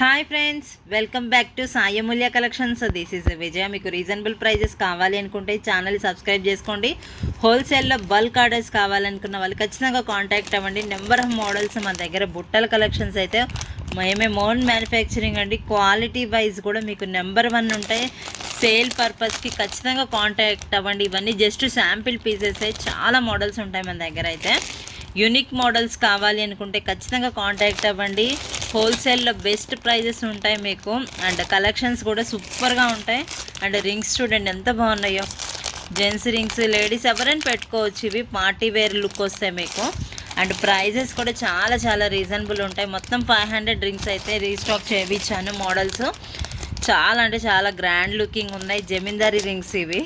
Hi friends, welcome back to Sai Amulya collections. This is Vijaya. మీకు reasonable prices కావాలి అనుకుంటే channel subscribe చేసుకోండి. హోల్సేల్లో బల్క్ ఆర్డర్స్ కావాలనుకున్న వాళ్ళు ఖచ్చితంగా కాంటాక్ట్ అవ్వండి. నెంబర్ ఆఫ్ మోడల్స్ మన దగ్గర బుట్టల కలెక్షన్స్ అయితే మేమే ఓన్ మ్యానుఫ్యాక్చరింగ్ అండి. క్వాలిటీ వైజ్ కూడా మీకు నెంబర్ 1 ఉంటాయి. సేల్ పర్పస్కి ఖచ్చితంగా కాంటాక్ట్ అవ్వండి. ఇవన్నీ జస్ట్ శాంపిల్ పీసెస్, చాలా మోడల్స్ ఉంటాయి మన దగ్గర అయితే. యూనిక్ మోడల్స్ కావాలి అనుకుంటే ఖచ్చితంగా కాంటాక్ట్ అవ్వండి. హోల్సేల్లో బెస్ట్ ప్రైజెస్ ఉంటాయి మీకు. అండ్ కలెక్షన్స్ కూడా సూపర్గా ఉంటాయి. అండ్ రింగ్స్ చూడండి ఎంత బాగున్నాయో. జెంట్స్ రింగ్స్, లేడీస్ ఎవరైనా పెట్టుకోవచ్చు. ఇవి పార్టీ వేర్ లుక్ వస్తాయి మీకు. అండ్ ప్రైజెస్ కూడా చాలా చాలా రీజనబుల్ ఉంటాయి. మొత్తం 500 రింగ్స్ అయితే రీస్టాక్ చేయించాను. మోడల్స్ చాలా అంటే చాలా గ్రాండ్ లుకింగ్ ఉన్నాయి. జమీందారీ రింగ్స్ ఇవి.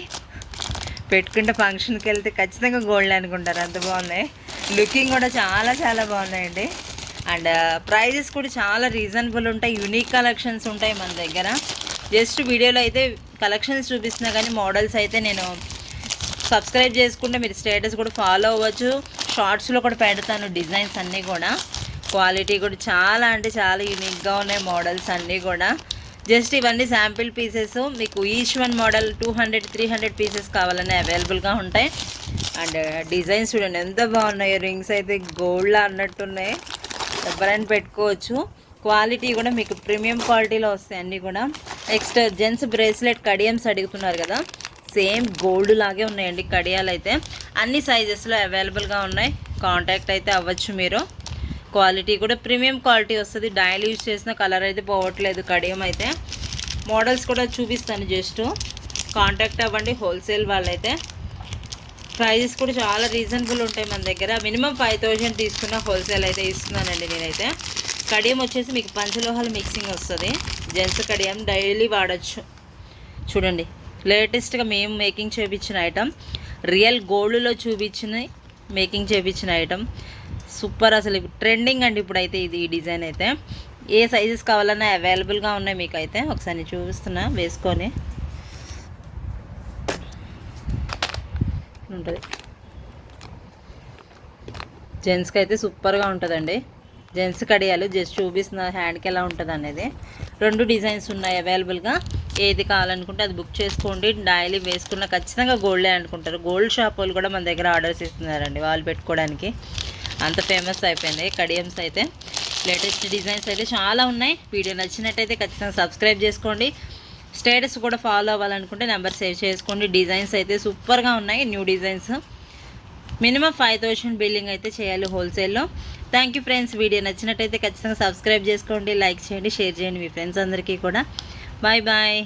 పెట్టుకుంటే ఫంక్షన్కి వెళ్తే ఖచ్చితంగా గోల్డ్ అనుకుంటారు, అంత బాగున్నాయి. లుకింగ్ కూడా చాలా చాలా బాగున్నాయండి. అండ్ ప్రైజెస్ కూడా చాలా రీజనబుల్ ఉంటాయి. యూనిక్ కలెక్షన్స్ ఉంటాయి మన దగ్గర. జస్ట్ వీడియోలో అయితే కలెక్షన్స్ చూపిస్తున్నా కానీ మోడల్స్ అయితే నేను సబ్స్క్రైబ్ చేసుకుంటే మీరు స్టేటస్ కూడా ఫాలో అవ్వచ్చు. షార్ట్స్లో కూడా పెడతాను డిజైన్స్ అన్నీ కూడా. క్వాలిటీ కూడా చాలా అంటే చాలా యూనిక్గా ఉన్నాయి మోడల్స్ అన్నీ కూడా. జస్ట్ ఇవన్నీ శాంపిల్ పీసెస్. మీకు ఈచ్ వన్ మోడల్ 200-300 పీసెస్ కావాలనే అవైలబుల్గా ఉంటాయి. అండ్ డిజైన్స్ చూడండి ఎంత బాగున్నాయి. రింగ్స్ అయితే గోల్డ్లా అన్నట్టున్నాయి. ఎవరైనా పెట్టుకోవచ్చు. క్వాలిటీ కూడా మీకు ప్రీమియం క్వాలిటీలో వస్తాయి అన్నీ కూడా. నెక్స్ట్ జెంట్స్ బ్రేస్లెట్ కడియమ్స్ అడుగుతున్నారు కదా, సేమ్ గోల్డ్ లాగే ఉన్నాయండి కడియాలు అయితే. అన్ని సైజెస్లో అవైలబుల్గా ఉన్నాయి. కాంటాక్ట్ అయితే అవ్వచ్చు మీరు. క్వాలిటీ కూడా ప్రీమియం క్వాలిటీ వస్తుంది. డైలీ యూజ్ చేసిన కలర్ అయితే పోవట్లేదు కడియం అయితే. మోడల్స్ కూడా చూపిస్తాను, జస్ట్ కాంటాక్ట్ అవ్వండి హోల్సేల్ వాళ్ళైతే. ప్రైజెస్ కూడా చాలా రీజనబుల్ ఉంటాయి మన దగ్గర. మినిమం 5000 తీసుకున్న హోల్సేల్ అయితే ఇస్తున్నానండి నేనైతే. కడియం వచ్చేసి మీకు పంచలోహాలు మిక్సింగ్ వస్తుంది. జెంట్స్ కడియం డైలీ వాడచ్చు. చూడండి లేటెస్ట్గా మేము మేకింగ్ చేయించిన ఐటమ్, రియల్ గోల్డ్లో చూపించిన మేకింగ్ చేయించిన ఐటమ్. సూపర్, అసలు ట్రెండింగ్ అండి ఇప్పుడైతే ఇది. ఈ డిజైన్ అయితే ఏ సైజెస్ కావాలన్నా అవైలబుల్గా ఉన్నాయి మీకు అయితే. ఒకసారి చూపిస్తున్నా వేసుకొని ఉంటుంది. జెంట్స్కి అయితే సూపర్గా ఉంటుందండి. జెంట్స్ కడియాలు జస్ట్ చూపిస్తున్న హ్యాండ్కి ఎలా ఉంటుంది అనేది. 2 డిజైన్స్ ఉన్నాయి అవైలబుల్గా. ఏది కావాలనుకుంటే అది బుక్ చేసుకోండి. డైలీ వేసుకున్న ఖచ్చితంగా గోల్డే అనుకుంటారు. గోల్డ్ షాప్ వాళ్ళు కూడా మన దగ్గర ఆర్డర్స్ ఇస్తున్నారండి వాళ్ళు పెట్టుకోవడానికి. అంత ఫేమస్ అయిపోయింది కడియమ్స్ అయితే. లేటెస్ట్ డిజైన్స్ అయితే చాలా ఉన్నాయి. వీడియో నచ్చినట్టయితే ఖచ్చితంగా సబ్స్క్రైబ్ చేసుకోండి. స్టేటస్ కూడా ఫాలో అవ్వాలనుకుంటే నెంబర్ సేవ్ చేసుకోండి. డిజైన్స్ అయితే సూపర్గా ఉన్నాయి, న్యూ డిజైన్స్. మినిమం 5000 బిల్లింగ్ అయితే చేయాలి హోల్సేల్లో. Thank you friends. వీడియో నచ్చినట్టయితే ఖచ్చితంగా సబ్స్క్రైబ్ చేసుకోండి, లైక్ చేయండి, షేర్ చేయండి మీ ఫ్రెండ్స్ అందరికీ కూడా. Bye bye.